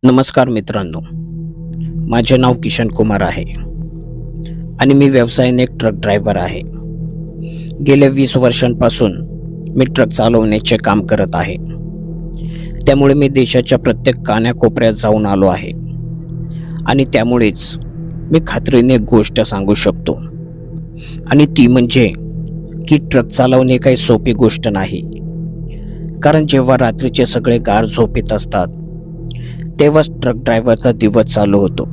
नमस्कार मित्रांनो, माझे नाव किशन कुमार आहे आणि मी व्यवसायाने एक ट्रक ड्रायव्हर आहे. गेल्या 20 वर्षांपासून मी ट्रक चालवण्याचे काम करत आहे. त्यामुळे मी देशाच्या प्रत्येक कानाकोपऱ्यात जाऊन आलो आहे आणि त्यामुळेच मी खात्रीने एक गोष्ट सांगू शकतो आणि ती म्हणजे की ट्रक चालवणे काही सोपी गोष्ट नाही. कारण जेव्हा रात्रीचे सगळे गार झोपेत असतात तेव्हाच ट्रक ड्रायव्हरचा दिवस चालू होतो.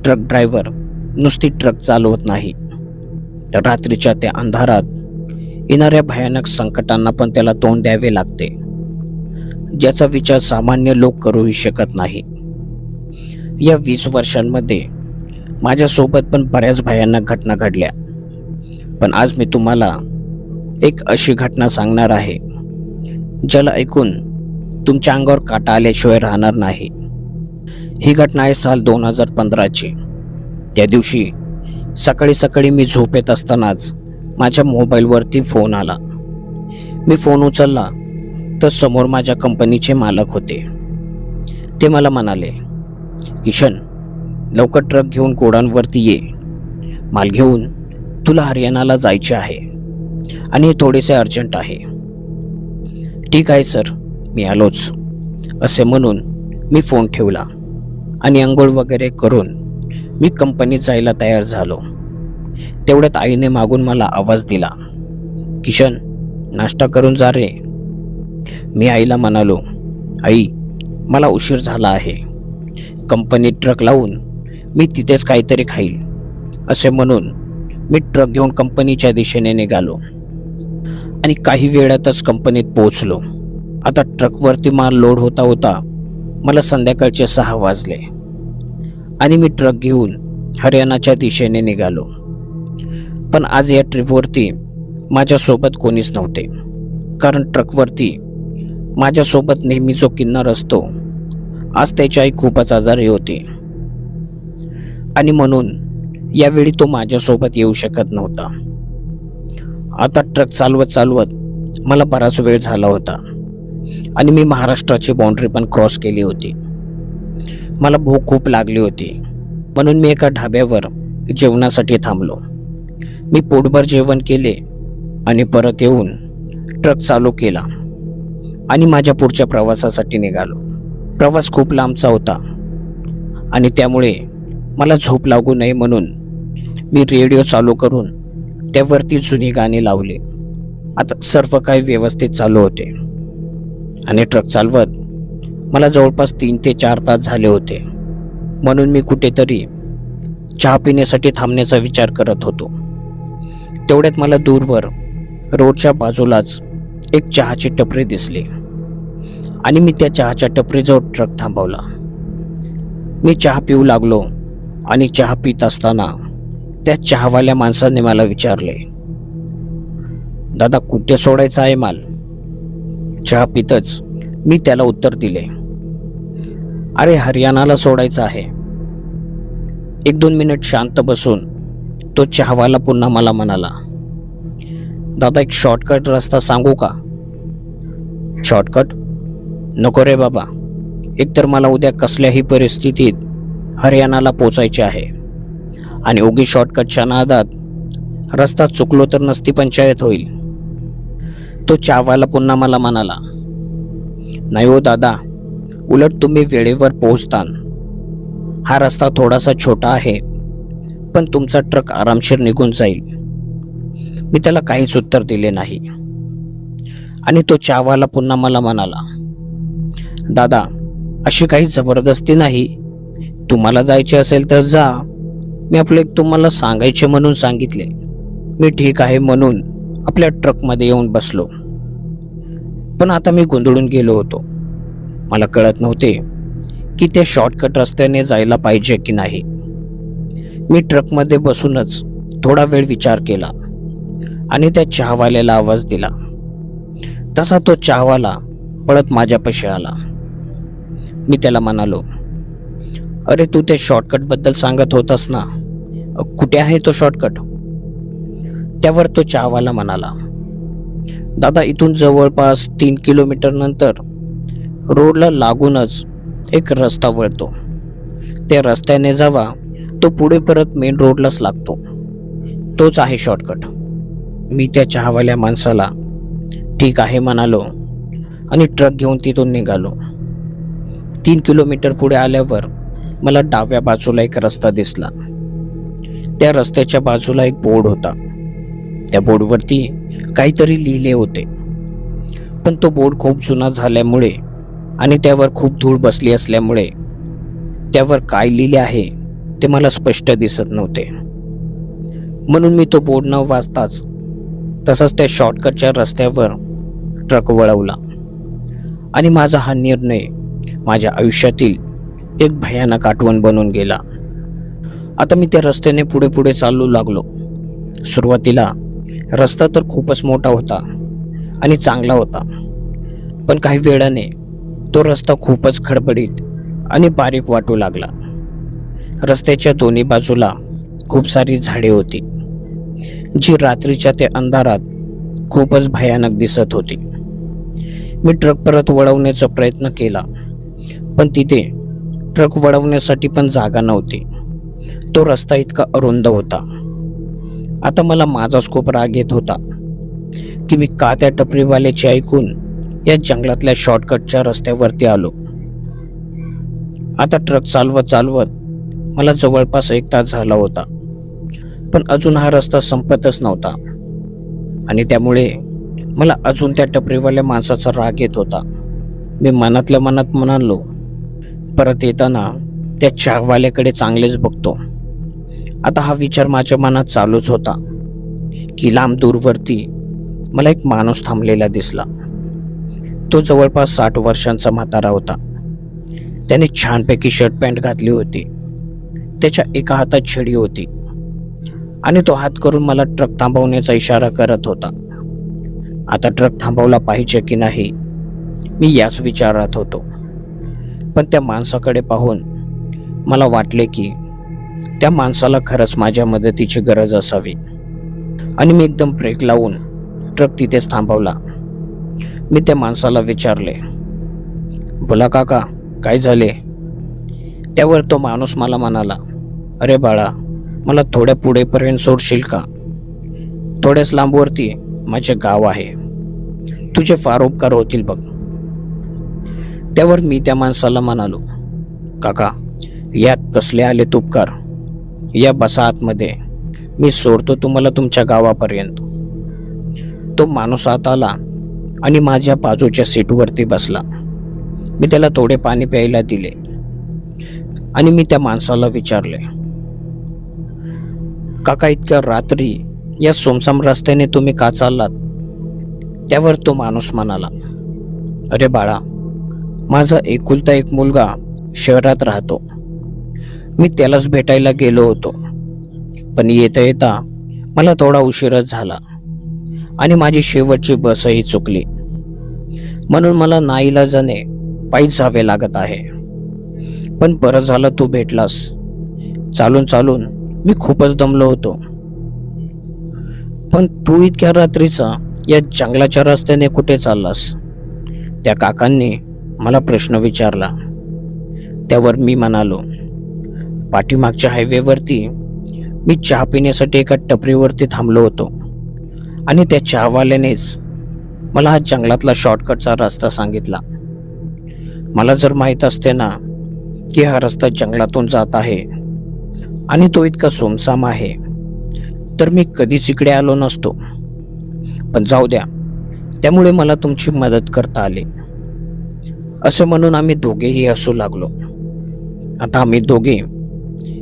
ट्रक ड्रायव्हर नुसती ट्रक चालवत नाही, तर रात्रीच्या त्या अंधारात येणाऱ्या भयानक संकटांना पण त्याला तोंड द्यावे लागते, ज्याचा विचार सामान्य लोक करूही शकत नाही. या 20 वर्षांमध्ये माझ्यासोबत पण बऱ्याच भयानक घटना घडल्या, पण आज मी तुम्हाला एक अशी घटना सांगणार आहे ज्याला ऐकून तुमच्या अंगावर काटा आल्याशिवाय राहणार नाही. ही घटना आहे साल 2015ची. त्या दिवशी सकाळी सकाळी मी झोपेत असतानाच माझ्या मोबाईलवरती फोन आला. मी फोन उचलला तर समोर माझ्या कंपनीचे मालक होते. ते मला म्हणाले, किशन, लवकर ट्रक घेऊन गोडाऊनवरती ये. माल घेऊन तुला हरियाणाला जायचे आहे आणि हे थोडेसे अर्जंट आहे. ठीक आहे सर, मी आलोच, असे म्हणून मी फोन ठेवला आणि अंघोळ वगैरे करून मी कंपनीत जायला तयार झालो. तेवढ्यात आईने मागून मला आवाज दिला, किशन, नाश्ता करून जा रे. मी आईला म्हणालो, आई, मला उशीर झाला आहे. कंपनीत ट्रक लावून मी तिथेच काहीतरी खाईल, असे म्हणून मी ट्रक घेऊन कंपनीच्या दिशेने निघालो आणि काही वेळातच कंपनीत पोहोचलो. आता ट्रकवरती माल लोड होता होता मला संध्याकाळचे 6 वाजले आणि मी ट्रक घेऊन हरियाणाच्या दिशेने निघालो. पण आज या ट्रिपवरती माझ्यासोबत कोणीच नव्हते, कारण ट्रकवरती माझ्यासोबत नेहमी जो किन्नर असतो, आज त्याची आई खूपच आजारी होती आणि म्हणून यावेळी तो माझ्यासोबत येऊ शकत नव्हता. आता ट्रक चालवत चालवत मला बराच वेळ झाला होता आणि मी महाराष्ट्राची बाउंड्री पण क्रॉस केली होती. मला भूक खूप लागली होती, म्हणून मी एका ढाब्यावर जेवणासाठी थांबलो. मी पोटभर जेवण केले आणि परत येऊन ट्रक चालू केला आणि माझ्या पुढच्या प्रवासासाठी निघालो. प्रवास खूप लांबचा होता आणि त्यामुळे मला झोप लागू नये म्हणून मी रेडिओ चालू करून त्यावरती जुनी गाणी लावली. आता सर्व काही व्यवस्थित चालू होते आणि ट्रक चालवत मला जवळपास 3 ते 4 तास झाले होते, म्हणून मी कुठेतरी चहा पिण्यासाठी थांबण्याचा विचार करत होतो. तेवढ्यात मला दूरवर रोडच्या बाजूलाच एक चहाची टपरी दिसली आणि मी त्या चहाच्या टपरीजवळ ट्रक थांबवला. मी चहा पिऊ लागलो आणि चहा पित असताना त्या चहावाल्या माणसाने मला विचारले, दादा, कुठे सोडायचा आहे माल? चहा पितच मी त्याला उत्तर दिले, अरे, हरियाणाला सोडायचं आहे. 1-2 मिनिट शांत बसून तो चहावाला पुन्हा मला म्हणाला, दादा, एक शॉर्टकट रस्ता सांगू का? शॉर्टकट नको रे बाबा, एकतर मला उद्या कसल्याही परिस्थितीत हरियाणाला पोचायचे आहे आणि उगी शॉर्टकटच्या नादात रस्ता चुकलो तर नसती पंचायत होईल. तो चहावाला पुन्हा मला म्हणाला, नाही हो दादा, उलट तुम्ही वेळेवर पोहोचतान. हा रस्ता थोडासा छोटा आहे, पण तुमचा ट्रक आरामशीर निघून जाईल. मी त्याला काहीच उत्तर दिले नाही आणि तो चहावाला पुन्हा मला म्हणाला, दादा, अशी काही जबरदस्ती नाही. तुम्हाला जायचे असेल तर जा. मी आपले तुम्हाला सांगायचे म्हणून सांगितले. मी ठीक आहे म्हणून आपल्या ट्रकमध्ये येऊन बसलो. पण आता मी गोंधळून गेलो होतो. मला कळत नव्हते की त्या शॉर्टकट रस्त्याने जायला पाहिजे की नाही. मी ट्रकमध्ये बसूनच थोडा वेळ विचार केला आणि त्या चहावाल्याला आवाज दिला. तसा तो चहावाला पळत माझ्यापाशी आला. मी त्याला म्हणालो, अरे, तू त्या शॉर्टकट बद्दल सांगत होतास ना, कुठे आहे तो शॉर्टकट? त्यावर तो चहावाला म्हणाला, दादा, इथून जवळपास 3 किलोमीटर नंतर रोडला लागूनच एक रस्ता वळतो. त्या रस्त्याने जावा तो पुढे परत मेन रोडलाच लागतो. तोच आहे शॉर्टकट. मी त्या चहावाल्या माणसाला ठीक आहे म्हणालो आणि ट्रक घेऊन तिथून निघालो. 3 किलोमीटर पुढे आल्यावर मला डाव्या बाजूला एक रस्ता दिसला. त्या रस्त्याच्या बाजूला एक बोर्ड होता. त्या बोर्डवरती काहीतरी लिहिले होते, पण तो बोर्ड खूप जुना झाल्यामुळे आणि त्यावर खूप धूळ बसली असल्यामुळे त्यावर काय लिहिले आहे ते मला स्पष्ट दिसत नव्हते. म्हणून मी तो बोर्ड न वाचताच तसंच त्या शॉर्टकटच्या रस्त्यावर ट्रक वळवला आणि माझा हा निर्णय माझ्या आयुष्यातील एक भयानक आठवण बनून गेला. आता मी त्या रस्त्याने पुढे पुढे चालू लागलो. सुरुवातीला रस्ता तर खूपच मोठा होता आणि चांगला होता, पण काही वेळाने तो रस्ता खूपच खडबडीत आणि बारीक वाटू लागला. रस्त्याच्या दोन्ही बाजूला खूप सारी झाडे होती, जी रात्रीच्या त्या अंधारात खूपच भयानक दिसत होती. मी ट्रक परत वळवण्याचा प्रयत्न केला, पण तिथे ट्रक वळवण्यासाठी पण जागा नव्हती. तो रस्ता इतका अरुंद होता. आता मला माझाच खूप राग येत होता की मी का त्या टपरीवाल्याचे ऐकून या जंगलातल्या शॉर्टकटच्या रस्त्यावरती आलो. आता ट्रक चालवत चालवत मला जवळपास 1 तास झाला होता, पण अजून हा रस्ता संपतच नव्हता आणि त्यामुळे मला अजून त्या टपरीवाल्या माणसाचा राग येत होता. मी मनातल्या मनात म्हणालो, परत येताना त्या चहावाल्याकडे चांगलेच बघतो. आता हा विचार माझ्या मनात चालूच होता की लांब दूरवरती मला एक माणूस थांबलेला दिसला. तो जवळपास 60 वर्षांचा म्हातारा होता. त्याने छानपैकी शर्ट पॅन्ट घातली होती. त्याच्या एका हातात छडी होती आणि तो हात करून मला ट्रक थांबवण्याचा इशारा करत होता. आता ट्रक थांबवला पाहिजे की नाही मी याच विचारात होतो, पण त्या माणसाकडे पाहून मला वाटले की त्या माणसाला खरंच माझ्या मदतीची गरज असावी आणि मी एकदम ब्रेक लावून ट्रक तिथेच थांबवला. मी त्या माणसाला विचारले, बोला काका, काय झाले? त्यावर तो माणूस मला म्हणाला, अरे बाळा, मला थोड्या पुढेपर्यंत सोडशील का? थोड्याच लांबवरती माझे गाव आहे, तुझे फार उपकार होतील बघ. त्यावर मी त्या माणसाला म्हणालो, काका, यात कसले आले उपकार? या बसा आतमध्ये, मी सोडतो तुम्हाला तुमच्या गावापर्यंत. तो माणूस आत आला आणि माझ्या बाजूच्या सीटवरती बसला. मी त्याला थोडे पाणी प्यायला दिले आणि मी त्या माणसाला विचारले, काका, इतक्या रात्री या सुमसाम रस्त्याने तुम्ही का चाललात? त्यावर तो माणूस म्हणाला, अरे बाळा, माझा एकुलता एक मुलगा शहरात राहतो. मी त्यालाच भेटायला गेलो होतो, पण येता येता मला थोडा उशीरच झाला आणि माझी शेवटची बसही चुकली. म्हणून मला नाईलाजाने पायीच जावे लागत आहे. पण बरं झालं तू भेटलास. चालून चालून मी खूपच दमलो होतो. पण तू इतक्या रात्रीचा या जंगलाच्या रस्त्याने कुठे चाललास? त्या काकांनी मला प्रश्न विचारला. त्यावर मी म्हणालो, पाठीमागच्या हायवेवरती मी चहा पिण्यासाठी एका टपरीवरती थांबलो होतो आणि त्या चहावाल्यानेच मला हा जंगलातला शॉर्टकटचा रस्ता सांगितला. मला जर माहीत असते ना की हा रस्ता जंगलातून जात आहे आणि तो इतका सुमसाम आहे, तर मी कधीच इकडे आलो नसतो. पण जाऊ द्या, त्यामुळे मला तुमची मदत करता आली. असं म्हणून आम्ही दोघेही हसू लागलो. आता आम्ही दोघे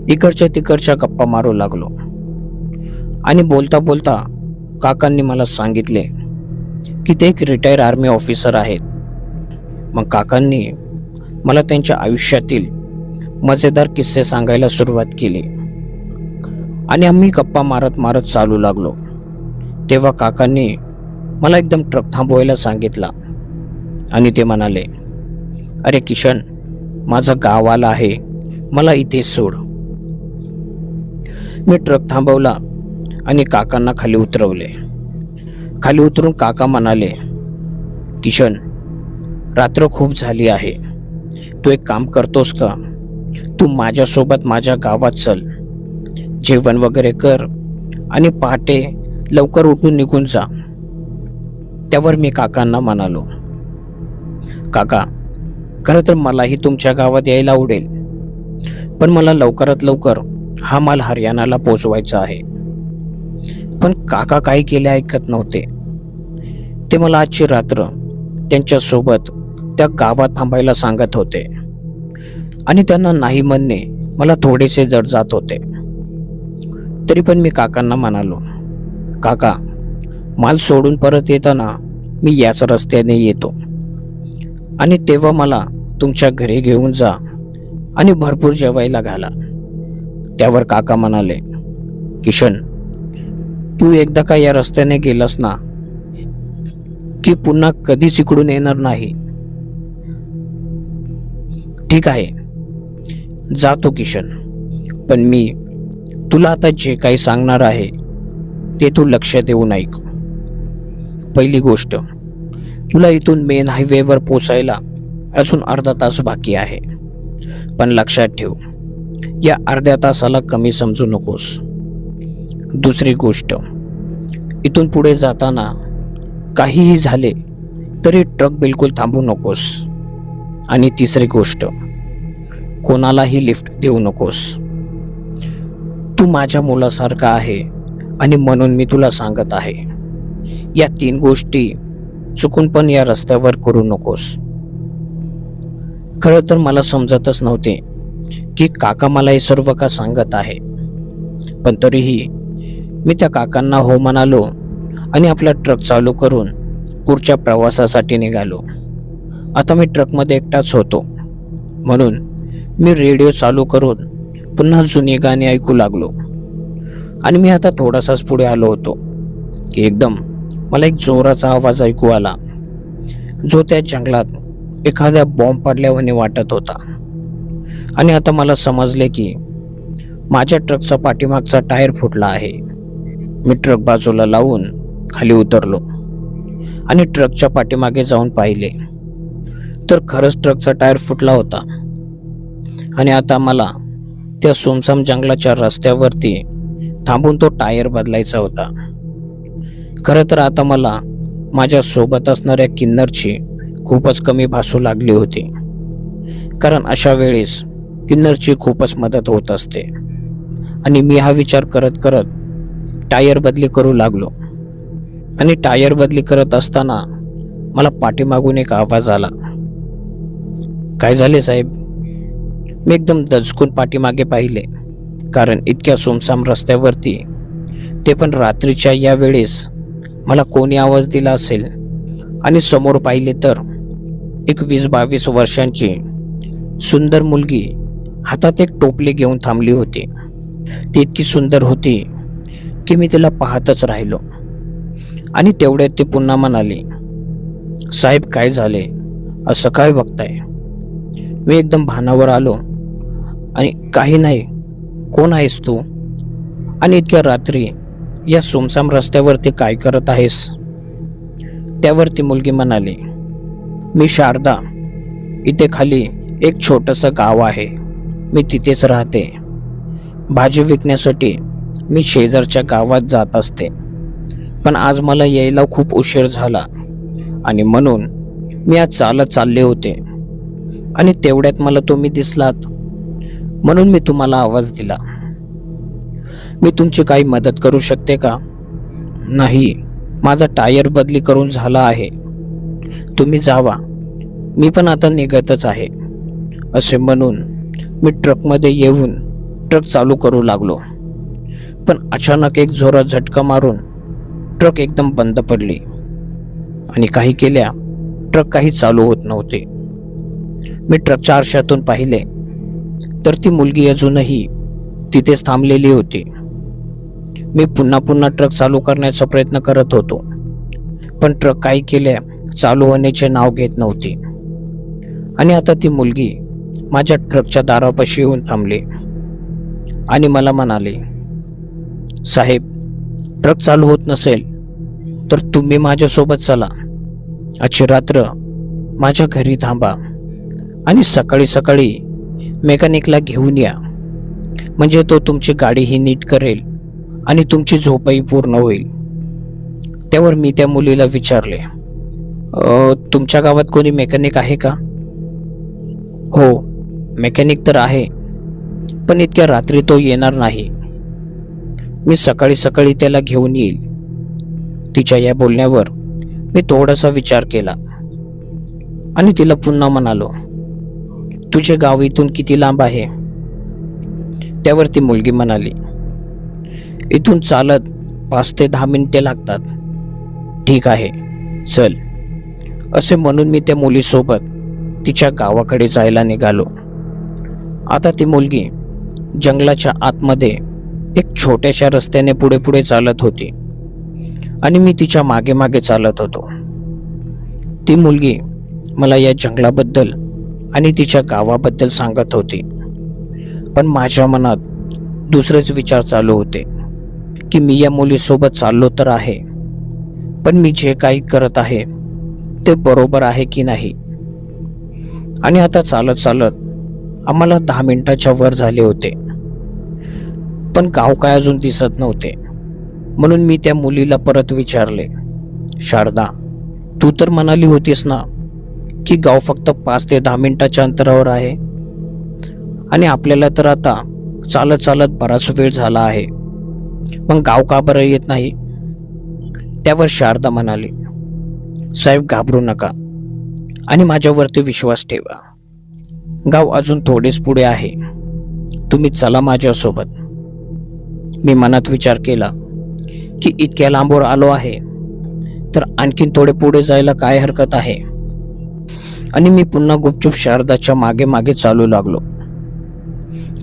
इकडच्या तिकडच्या गप्पा मारू लागलो आणि बोलता बोलता काकांनी मला सांगितले की ते एक रिटायर आर्मी ऑफिसर आहेत. मग काकांनी मला त्यांच्या आयुष्यातील मजेदार किस्से सांगायला सुरुवात केली आणि आम्ही गप्पा मारत मारत चालू लागलो. तेव्हा काकांनी मला एकदम ट्रक थांबवायला सांगितला आणि ते म्हणाले, अरे किशन, माझं गाव आलं आहे, मला इथेच सोड. मी ट्रक थांबवला आणि काकांना खाली उतरवले. खाली उतरून काका म्हणाले, किशन, रात्र खूप झाली आहे, तू एक काम करतोस का? तू माझ्यासोबत माझ्या गावात चल, जेवण वगैरे कर आणि पहाटे लवकर उठून निघून जा. त्यावर मी काकांना म्हणालो, काका, खरं तर मलाही तुमच्या गावात यायला आवडेल, पण मला लवकरात लवकर हा माल हरियाणाला पोचवायचा आहे. पण काका काही केले ऐकत नव्हते. ते मला आजची रात्र त्यांच्यासोबत त्या गावात थांबायला सांगत होते आणि त्यांना नाही म्हणणे मला थोडेसे जड जात होते. तरी पण मी काकांना म्हणालो, काका, माल सोडून परत येताना मी याच रस्त्याने येतो आणि तेव्हा मला तुमच्या घरी घेऊन जा आणि भरपूर जेवायला घाला. त्यावर काका म्हणाले, किशन, तू एकदा का या रस्त्याने गेलास ना की पुन्हा कधीच इकडून येणार नाही. ठीक आहे, जातो किशन, पण मी तुला आता जे काही सांगणार आहे ते तू लक्ष देऊन ऐक. पहिली गोष्ट, तुला इथून मेन हायवेवर पोचायला अजून अर्धा तास बाकी आहे, पण लक्षात ठेव, या अर्ध्या तासाला कमी समजू नकोस. दुसरी गोष्ट, इथून पुढे जाताना काहीही झाले तरी ट्रक बिलकुल थांबवू नकोस. आणि तिसरी गोष्ट, कोणालाही लिफ्ट देऊ नकोस. तू माझ्या मुलासारखा आहे आणि म्हणून मी तुला सांगत आहे, या 3 गोष्टी चुकून पण या रस्त्यावर करू नकोस. खरं तर मला समजतच नव्हते की काका मला हे सर्व का सांगत आहे, पण तरीही मी त्या काकांना हो म्हणालो आणि आपला ट्रक चालू करून पुढच्या प्रवासासाठी निघालो. आता मी ट्रकमध्ये एकटाच होतो, म्हणून मी रेडिओ चालू करून पुन्हा जुनी गाणी ऐकू लागलो. आणि मी आता थोडासाच पुढे आलो होतो की एकदम मला एक जोराचा आवाज ऐकू आला, जो त्या जंगलात एखाद्या बॉम्ब पडल्यावानी वाटत होता. आणि आता मला समजले की माझ्या ट्रकचा पाठीमागचा टायर फुटला आहे. मी ट्रक बाजूला लावून खाली उतरलो आणि ट्रकच्या पाठीमागे जाऊन पाहिले तर खरंच ट्रकचा टायर फुटला होता. आणि आता मला त्या सुमसाम जंगलाच्या रस्त्यावरती थांबून तो टायर बदलायचा होता. खरं तर आता मला माझ्या सोबत असणाऱ्या किन्नरची खूपच कमी भासू लागली होती, कारण अशा वेळेस किन्नरची खूपच मदत होत असते. आणि मी हा विचार करत करत टायर बदली करू लागलो. आणि टायर बदली करत असताना मला पाठीमागून एक आवाज आला. काय झाले साहेब? मी एकदम दचकून पाठीमागे पाहिले, कारण इतक्या सुमसाम रस्त्यावरती, ते पण रात्रीच्या या वेळेस, मला कोणी आवाज दिला असेल. आणि समोर पाहिले तर एक 20-22 वर्षांची सुंदर मुलगी हातात एक टोपली घेऊन थांबली होती. ती इतकी सुंदर होती की मी तिला पाहतच राहिलो. आणि तेवढ्यात ती पुन्हा म्हणाली, साहेब काय झाले, असं काय बघताय? मी एकदम भानावर आलो आणि काही नाही, कोण आहेस तू आणि इतक्या रात्री या सुमसाम रस्त्यावरती काय करत आहेस? त्यावर ती मुलगी म्हणाली, मी शारदा, इथे खाली एक छोटंसं गाव आहे, मी तिथेच राहते. भाजी विकण्यासाठी मी शेजारच्या गावात जात असते, पण आज मला यायला खूप उशीर झाला आणि म्हणून मी आज चालत चालले होते. आणि तेवढ्यात मला तुम्ही दिसलात, म्हणून मी तुम्हाला आवाज दिला. मी तुमची काही मदत करू शकते का? नाही, माझा टायर बदली करून झाला आहे. तुम्ही जावा, मी पण आता निघतच आहे. असे म्हणून मी ट्रकमध्ये येऊन ट्रक चालू करू लागलो. पण अचानक एक जोरात झटका मारून ट्रक एकदम बंद पडली आणि काही केल्या ट्रक काही चालू होत नव्हते. मी ट्रकच्या आरशातून पाहिले तर ती मुलगी अजूनही तिथेच थांबलेली होती. मी पुन्हा ट्रक चालू करण्याचा प्रयत्न करत होतो, पण ट्रक काही केल्या चालू होण्याचे नाव घेत नव्हती. आणि आता ती मुलगी माझ्या ट्रकच्या दारापाशी येऊन थांबली आणि मला म्हणाली, साहेब, ट्रक चालू होत नसेल तर तुम्ही माझ्यासोबत चला. आजची रात्र माझ्या घरी थांबा आणि सकाळी सकाळी मेकॅनिकला घेऊन या, म्हणजे तो तुमची गाडीही नीट करेल आणि तुमची झोपही पूर्ण होईल." त्यावर मी त्या मुलीला विचारले, तुमच्या गावात कोणी मेकॅनिक आहे का?" "हो, मेकॅनिक तर आहे, पण इतक्या रात्री तो येणार नाही. मी सकाळी सकाळी त्याला घेऊन येईल." तिच्या या बोलण्यावर मी थोडासा विचार केला आणि तिला पुन्हा म्हणालो, "तुझे गाव इथून किती लांब आहे?" त्यावर ती मुलगी म्हणाली, "इथून चालत 5 ते 10 मिनिटे लागतात." "ठीक आहे, चल." असे म्हणून मी त्या मुलीसोबत तिच्या गावाकडे जायला निघालो. आता ती मुलगी जंगलाच्या आतमध्ये एक छोट्याशा रस्त्याने पुढे पुढे चालत होती आणि मी तिच्या मागे मागे चालत होतो. ती मुलगी मला या जंगलाबद्दल आणि तिच्या गावाबद्दल सांगत होती, पण माझ्या मनात दुसरेच विचार चालू होते की मी या मुलीसोबत चाललो तर आहे, पण मी जे काही करत आहे ते बरोबर आहे की नाही. आणि आता चालत चालत आम्हाला 10 मिनिटाच्या वर झाले होते, पण गाव काय अजून दिसत नव्हते. म्हणून मी त्या मुलीला परत विचारले, "शारदा, तू तर म्हणाली होतीस ना की गाव फक्त 5 ते 10 मिनिटाच्या अंतरावर आहे, आणि आपल्याला तर आता चालत चालत बराच वेळ झाला आहे. मग गाव का बरं येत नाही?" त्यावर शारदा म्हणाली, "साहेब, घाबरू नका आणि माझ्यावरती विश्वास ठेवा. गाव अजून थोडेच पुढे आहे. तुम्ही चला माझ्यासोबत." मी मनात विचार केला की इतक्या लांबवर आलो आहे तर आणखीन थोडे पुढे जायला काय हरकत आहे, आणि मी पुन्हा गुपचूप शारदाच्या मागे मागे चालू लागलो.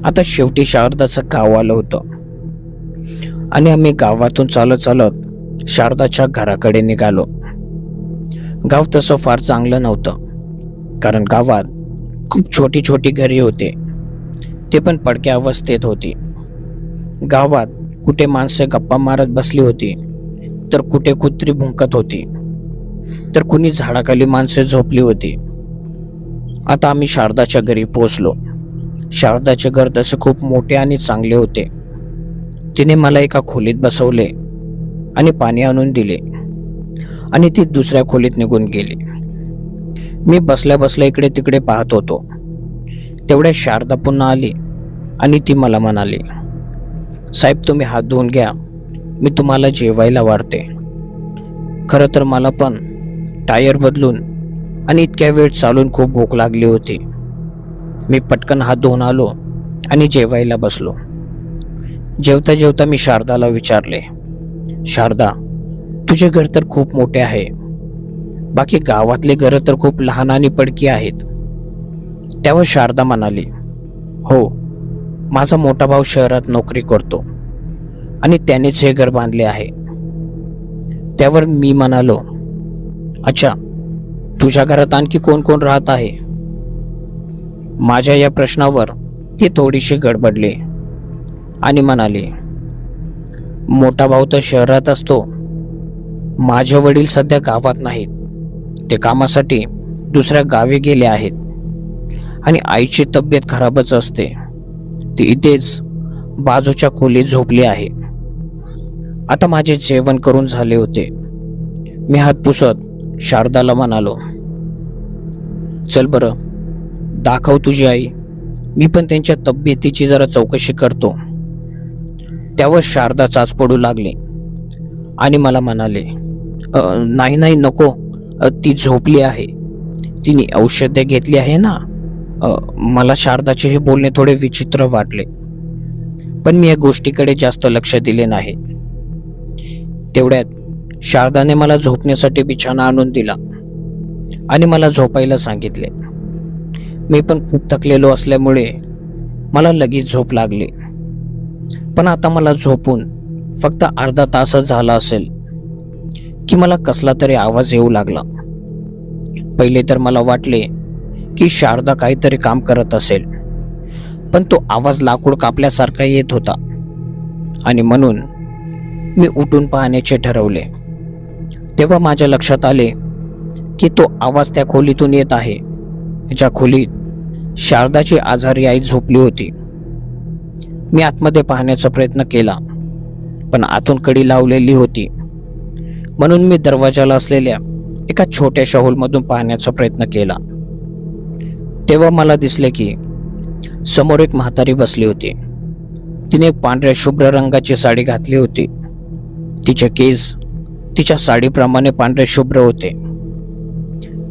आता शेवटी शारदाचं गाव आलं होतं आणि आम्ही गावातून चालत चालत शारदाच्या घराकडे निघालो. गाव तसं फार चांगलं नव्हतं, कारण गावात खूप छोटी छोटी घरे होते, ते पण पडक्या अवस्थेत होती. गावात कुठे माणसे गप्पा मारत बसली होती, तर कुठे कुत्री भुंकत होती, तर कुणी झाडाखाली माणसे झोपली होती. आता आम्ही शारदाच्या घरी पोहोचलो. शारदाचे घर तसे खूप मोठे आणि चांगले होते. तिने मला एका खोलीत बसवले आणि पाणी आणून दिले आणि ती दुसऱ्या खोलीत निघून गेली. मी बसल्या बसल्या इकडे तिकडे पाहत होतो. तेवढ्या शारदा पुन्हा आली आणि ती मला म्हणाली, "साहेब, तुम्ही हात धुवून घ्या, मी तुम्हाला जेवायला वाढते." खरं तर मला पण टायर बदलून आणि इतक्या वेळ चालून खूप भूक लागली होती. मी पटकन हात धुवून आलो आणि जेवायला बसलो. जेवता जेवता मी शारदाला विचारले, "शारदा, तुझे घर तर खूप मोठे आहे, बाकी गावातले घरं तर खूप लहान आणि पडकी आहेत." त्यावर शारदा म्हणाली, "हो, माझा मोठा भाऊ शहरात नोकरी करतो आणि त्यानेच हे घर बांधले आहे." त्यावर मी म्हणालो, "अच्छा, तुझ्या घरात आणखी कोण कोण राहत आहे?" माझ्या या प्रश्नावर ती थोडीशी गडबडली आणि म्हणाली, "मोठा भाऊ तर शहरात असतो. माझे वडील सध्या गावात नाहीत, ते कामासाठी दुसऱ्या गावी गेले आहेत, आणि आईची तब्येत खराबच असते. ती इथेच बाजूच्या खोलीत झोपली आहे." आता माझे जेवण करून झाले होते. मी हात पुसत शारदाला म्हणालो, "चल बरं, दाखव तुझी आई, मी पण त्यांच्या तब्येतीची जरा चौकशी करतो." त्यावर शारदा चाच पडू लागली आणि मला म्हणाले, नाही नाही, नको, ती झोपली आहे, तिने औषधे घेतली आहे ना." मला शारदाचे हे बोलणे थोडे विचित्र वाटले, पण मी या गोष्टीकडे जास्त लक्ष दिले नाही. तेवढ्यात शारदाने मला झोपण्यासाठी बिछाना आणून दिला आणि मला झोपायला सांगितले. मी पण खूप थकलेलो असल्यामुळे मला लगेच झोप लागली. पण आता मला झोपून फक्त अर्धा तासच झाला असेल की मला कसला तरी आवाज येऊ लागला. पहिले तर मला वाटले की शारदा काहीतरी काम करत असेल, पण तो आवाज लाकूड कापल्यासारखा येत होता आणि म्हणून मी उठून पाहण्याचे ठरवले. तेव्हा माझ्या लक्षात आले की तो आवाज त्या खोलीतून येत आहे ज्या खोलीत शारदाची आजारी आई झोपली होती. मी आतमध्ये पाहण्याचा प्रयत्न केला, पण आतून कडी लावलेली होती. म्हणून मी दरवाजाला असलेल्या एका छोट्याशा हॉलमधून पाहण्याचा प्रयत्न केला. तेव्हा मला दिसले की समोर एक म्हातारी बसली होती. तिने पांढऱ्या शुभ्र रंगाची साडी घातली होती. तिचे केस तिच्या साडीप्रमाणे पांढरे शुभ्र होते.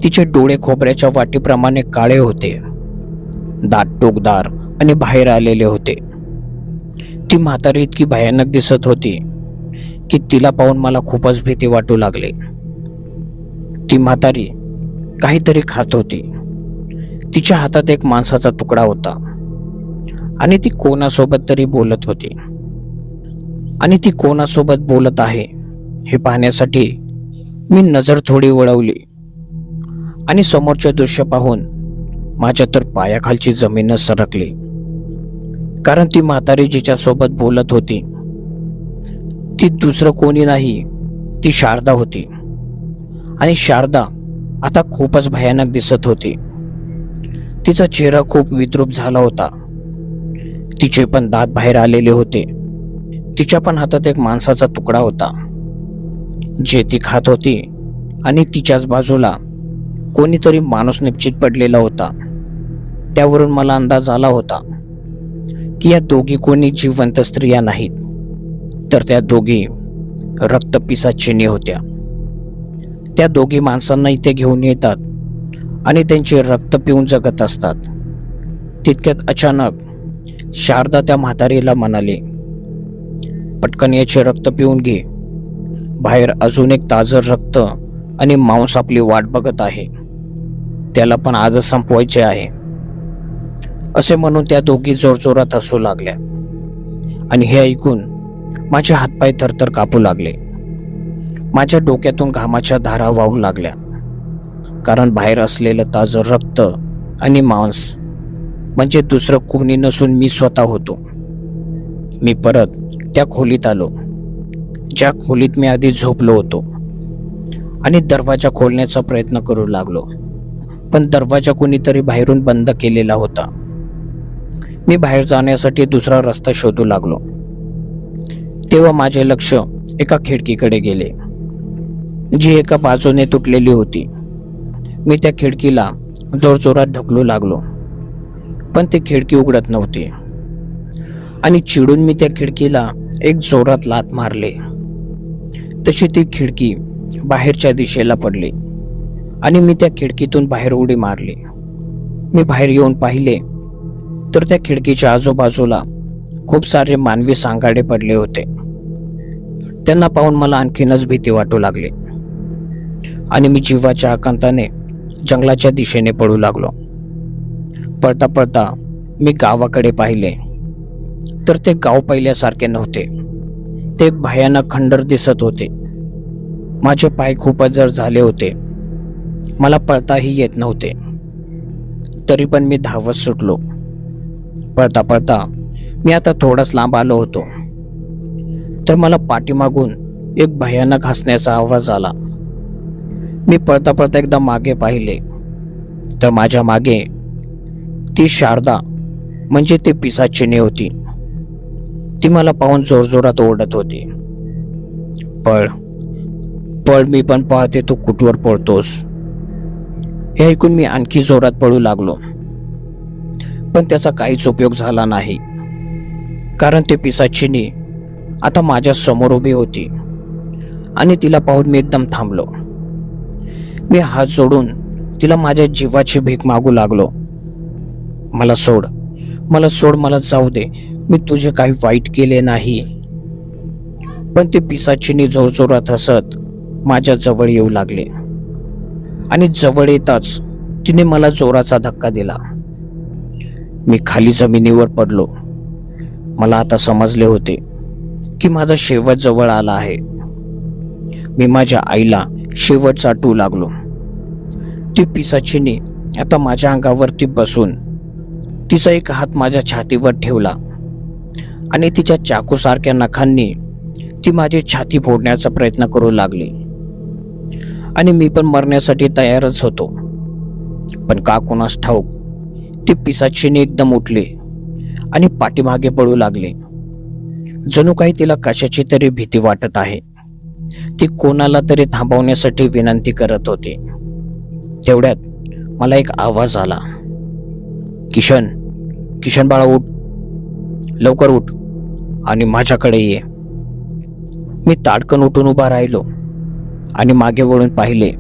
तिचे डोळे खोबऱ्याच्या वाटीप्रमाणे काळे होते. दात टोकदार आणि बाहेर आलेले होते. ती म्हातारी इतकी भयानक दिसत होती की तिला पाहून मला खूपच भीती वाटू लागली. ती म्हातारी काहीतरी खात होती. तिच्या हातात एक मांसाचा तुकडा होता आणि ती कोणासोबत तरी बोलत होती. आणि ती कोणासोबत बोलत आहे हे पाहण्यासाठी मी नजर थोडी वळवली आणि समोरचे दृश्य पाहून माझ्या तर पायाखालची जमीनच सरकली. कारण ती म्हातारी जिच्या सोबत बोलत होती ती दुसरं कोणी नाही, ती शारदा होती. आणि शारदा आता खूपच भयानक दिसत होती. तिचा चेहरा खूप विद्रूप झाला होता. तिचे पण दात बाहेर आलेले होते. तिच्या पण हातात एक मांसाचा तुकडा होता जे ती खात होती. आणि तिच्याच बाजूला कोणीतरी माणूस निश्चित पडलेला होता. त्यावरून मला अंदाज आला होता की या दोघी कोणी जिवंत स्त्रिया नाहीत, तर त्या दोघी रक्तपिसाचिनी होत्या. त्या दोघी माणसांना इथे घेऊन येतात आणि त्यांचे रक्त पिऊन जगत असतात. तितक्यात अचानक शारदा त्या म्हातारीला म्हणाली, पटकन याचे रक्त पिऊन घे. बाहेर अजून एक ताजं रक्त आणि मांस आपली वाट बघत आहे. त्याला पण आजच संपवायचे आहे. असे म्हणून त्या दोघी जोरजोरात हसू लागल्या. आणि हे ऐकून माझे हातपाय थरथर कापू लागले. माझ्या डोक्यातून घामाच्या धारा वाहू लागल्या. कारण बाहेर असलेलं ताजं रक्त आणि मांस म्हणजे दुसरं कोणी नसून मी स्वतः होतो. मी परत त्या खोलीत आलो ज्या खोलीत मी आधी झोपलो होतो आणि दरवाजा खोलण्याचा प्रयत्न करू लागलो. पण दरवाजा कोणीतरी बाहेरून बंद केलेला होता. मी बाहेर जाण्यासाठी दुसरा रस्ता शोधू लागलो. तेव्हा माझे लक्ष एका खिडकीकडे गेले जी एका बाजूने तुटलेली होती. मी त्या खिडकीला जोरजोरात ढकलू लागलो, पण ती खिडकी उघडत नव्हती. आणि चिडून मी त्या खिडकीला एक जोरात लाथ मारले. तशी ती खिडकी बाहेरच्या दिशेला पडली आणि मी त्या खिडकीतून बाहेर उडी मारली. मी बाहेर येऊन पाहिले तर त्या खिडकीच्या आजूबाजूला खूप सारे मानवी सांगाडे पडले होते. त्यांना पाहून मला आणखीनच भीती वाटू लागली आणि मी जीवाच्या आकांताने जंगलाच्या दिशेने पळू लागलो. पळता पळता मी गावाकडे पाहिले तर ते गाव पहिल्यासारखे नव्हते. ते एक भयानक खंडर दिसत होते. माझे पाय खूपच जड झाले होते. मला पळताही येत नव्हते. तरी पण मी धावत सुटलो. पळता पळता मी आता थोडाच लांब आलो होतो तर मला पाठीमागून एक भयानक हसण्याचा आवाज आला. मी पळता पळता एकदा मागे पाहिले तर माझ्या मागे ती शारदा म्हणजे ती पिशाचिनी होती. ती मला पाहून जोरजोरात ओरडत होती, पळ पळ, मी पण पाहते तू कुठवर पळतोस. हे ऐकून मी आणखी जोरात पळू लागलो, पण त्याचा काहीच उपयोग झाला नाही. कारण ती पिशाचिनी आता माझ्या समोर उभी होती आणि तिला पाहून मी एकदम थांबलो. मी हात जोडून तिला माझ्या जीवाची भीक मागू लागलो, मला सोड, मला सोड, मला जाऊ दे, मी तुझे काही वाईट केले नाही. पण ती पिशाचिनी जोरजोरात हसत माझ्या जवळ येऊ लागले आणि जवळ येताच तिने मला जोराचा धक्का दिला. मी खाली जमिनीवर पडलो. मला आता समजले होते की माझा शेवट जवळ आला आहे. मी माझ्या आईला शेवट चाटू लागलो. ती पिशाचिनी आता माझ्या अंगावरती बसून तिचा एक हात माझ्या छातीवर ठेवला आणि तिच्या चाकूसारख्या नखांनी ती माझी छाती फोडण्याचा प्रयत्न करू लागली. आणि मी पण मरण्यासाठी तयारच होतो. पण का कोणास ठाऊक ते पिसाचिनी एकदम उठले आणि पाठीमागे पळू लागले. जणू काही तिला कशाची तरी भीती वाटत आहे. ती कोणाला तरी थांबवण्यासाठी विनंती करत होती. तेवढ्यात मला एक आवाज आला, किशन, किशन बाळा उठ, लवकर उठ आणि माझ्याकडे ये. मी ताडकन उठून उभा राहिलो आणि मागे वळून पाहिले.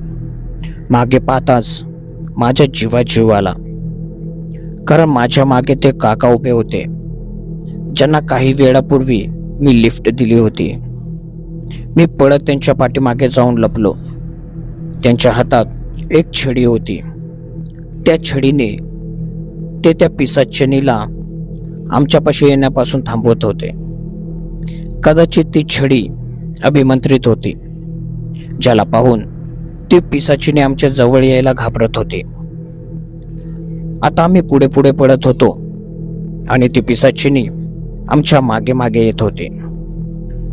मागे पाहताच माझ्या जीवात जीव आला, कारण माझ्या मागे ते काका उभे होते, ज्यांना काही वेळापूर्वी मी लिफ्ट दिली होती. मी पळत त्यांच्या पाठीमागे जाऊन लपलो. त्यांच्या हातात एक छडी होती. त्या छडीने ते त्या पिसाचिनीला आमच्यापाशी येण्यापासून थांबवत होते. कदाचित ती छडी अभिमंत्रित होती, ज्याला पाहून ती पिसाचिनी आमच्या जवळ यायला घाबरत होती. आता आम्ही पुढे पुढे पळत होतो आणि ती पिसाचिनी आमच्या मागे मागे येत होती,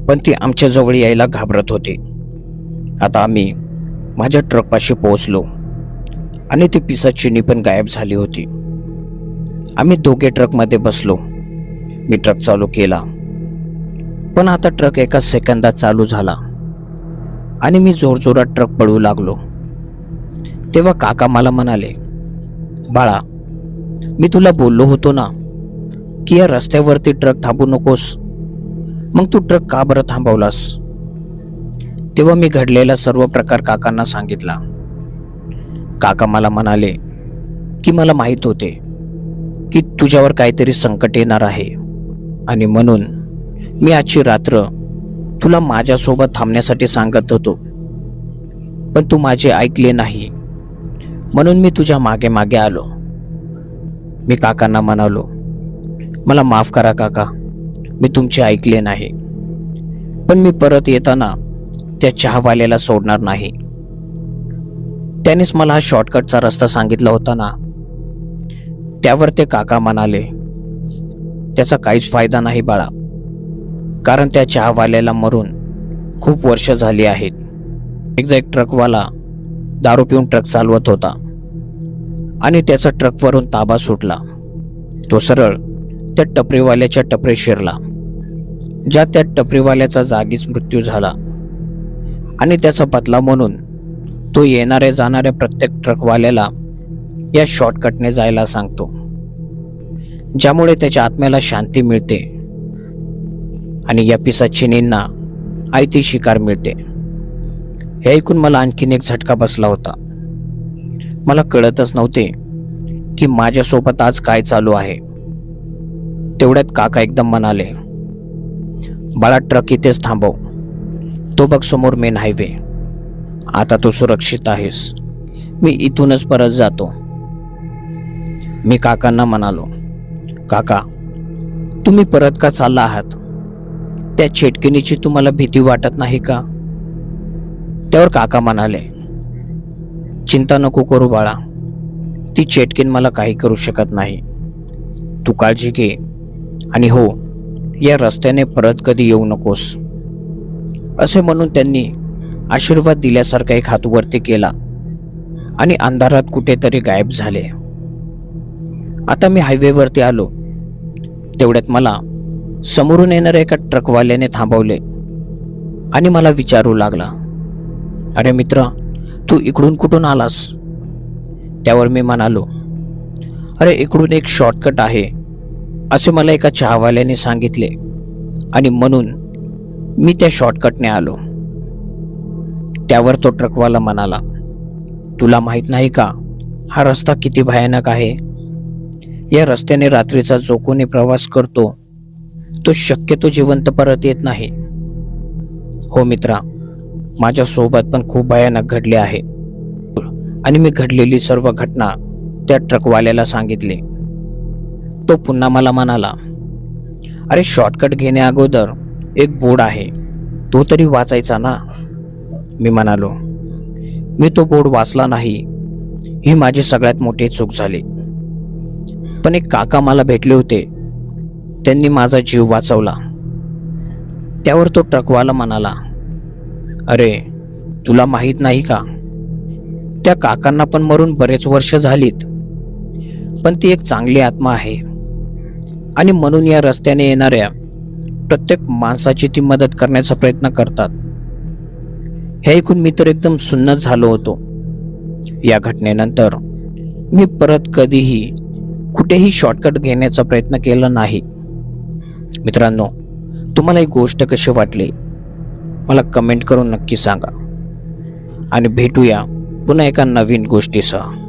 पण ती आमच्या जवळ यायला घाबरत होती. आता आम्ही माझ्या ट्रकपाशी पोहोचलो आणि ती पिसाचिनी पण गायब झाली होती. आम्ही दोघे ट्रकमध्ये बसलो. मी ट्रक चालू केला, पण आता ट्रक एका सेकंदात चालू झाला आणि मी जोरजोरात ट्रक पळवू लागलो. तेव्हा काका मला म्हणाले, बाळा, मी तुला बोललो होतो ना की या रस्त्यावरती ट्रक थांबू नकोस, मग तू ट्रक का बरं थांबवलास? तेव्हा मी घडलेला सर्व प्रकार काकांना सांगितला. काका मला म्हणाले की मला माहित होते की तुझ्यावर काहीतरी संकट येणार आहे आणि म्हणून मी आजची रात्र तुला माझ्यासोबत थांबण्यासाठी सांगत होतो, पण तू माझे ऐकले नाही, म्हणून मी तुझ्या मागे मागे आलो. मी काकांना म्हणालो, मला माफ करा काका, मी तुमचे ऐकले नाही, पण मी परत येताना त्या चहावाल्याला सोडणार नाही. त्यानेच मला हा शॉर्टकटचा रस्ता सांगितला होता ना. त्यावर ते काका म्हणाले, त्याचा काहीच फायदा नाही बाळा, कारण त्या चहावाल्याला मरून खूप वर्ष झाली आहेत. एकदा एक ट्रकवाला दारू पिऊन ट्रक चालवत होता आणि त्याचा ट्रकवरून ताबा सुटला. तो सरळ त्या टपरीवाल्याच्या टपरीत शिरला, ज्या त्या टपरीवाल्याचा जागीच मृत्यू झाला आणि त्याचा बदला म्हणून तो येणाऱ्या जाणाऱ्या प्रत्येक ट्रकवाल्याला या शॉर्टकटने जायला सांगतो, ज्यामुळे त्याच्या आत्म्याला शांती मिळते आणि या पिसाचिनींना आयती शिकार मिळते. हे ऐकून मला आणखीन एक झटका बसला होता. मला कळतच नव्हते की माझ्यासोबत आज काय चालू आहे. तेवढ्यात काका एकदम म्हणाले, बाळा, ट्रक इथेच थांबव, तो बघ समोर मेन हायवे, आता तू सुरक्षित आहेस, मी इथूनच परत जातो. मी काकांना म्हणालो, काका, तुम्ही परत का चालला आहात? त्या चेटकिनीची तुम्हाला भीती वाटत नाही का? त्यावर काका म्हणाले, चिंता नको करू बाळा, ती चेटकीन मला काही करू शकत नाही, तू काळजी घे आणि हो, या रस्त्याने परत कधी येऊ नकोस. असे म्हणून त्यांनी आशीर्वाद दिल्यासारखा एक हात वरती केला आणि अंधारात कुठेतरी गायब झाले. आता मी हायवेवरती आलो. तेवढ्यात मला समोरून येणाऱ्या एका ट्रकवाल्याने थांबवले आणि मला विचारू लागला, अरे मित्र, तू इकडून कुठून आलास? त्यावर मी म्हणालो, अरे इकडून एक शॉर्टकट आहे असे मला एका चहावाल्याने सांगितले आणि म्हणून मी त्या शॉर्टकटने आलो. त्यावर तो ट्रकवाला म्हणाला, तुला माहित नाही का हा रस्ता किती भयानक आहे? या रस्त्याने रात्रीचा जो कोणी प्रवास करतो तो शक्यतो जिवंत परत येत नाही. हो मित्रा, माझ्या सोबत पण खूप भयानक घडले आहे आणि मी घडलेली सर्व घटना त्या ट्रकवाल्याला सांगितली. तो पुन्हा मला म्हणाला, अरे शॉर्टकट घेण्या अगोदर एक बोर्ड आहे, तो तरी वाचायचा ना. मी म्हणालो, मी तो बोर्ड वाचला नाही, ही माझी सगळ्यात मोठी चूक झाली. पण एक काका मला भेटले होते, त्यांनी माझा जीव वाचवला. त्यावर तो ट्रकवाला म्हणाला, अरे तुला माहित नाही का, त्या काकांना पण मरून बरेच वर्ष झालीत, पण ती एक चांगली आत्मा आहे आणि म्हणून या रस्त्याने येणाऱ्या प्रत्येक माणसाची ती मदत करण्याचा प्रयत्न करतात. हे ऐकून मी तर एकदम सुन्न झालो होतो. या घटनेनंतर मी परत कधीही कुठेही शॉर्टकट घेण्याचा प्रयत्न केला नाही. मित्रांनो, तुम्हाला ही गोष्ट कशी वाटली मला कमेंट करून नक्की सांगा आणि भेटूया पुन्हा एका नवीन गोष्टीसह.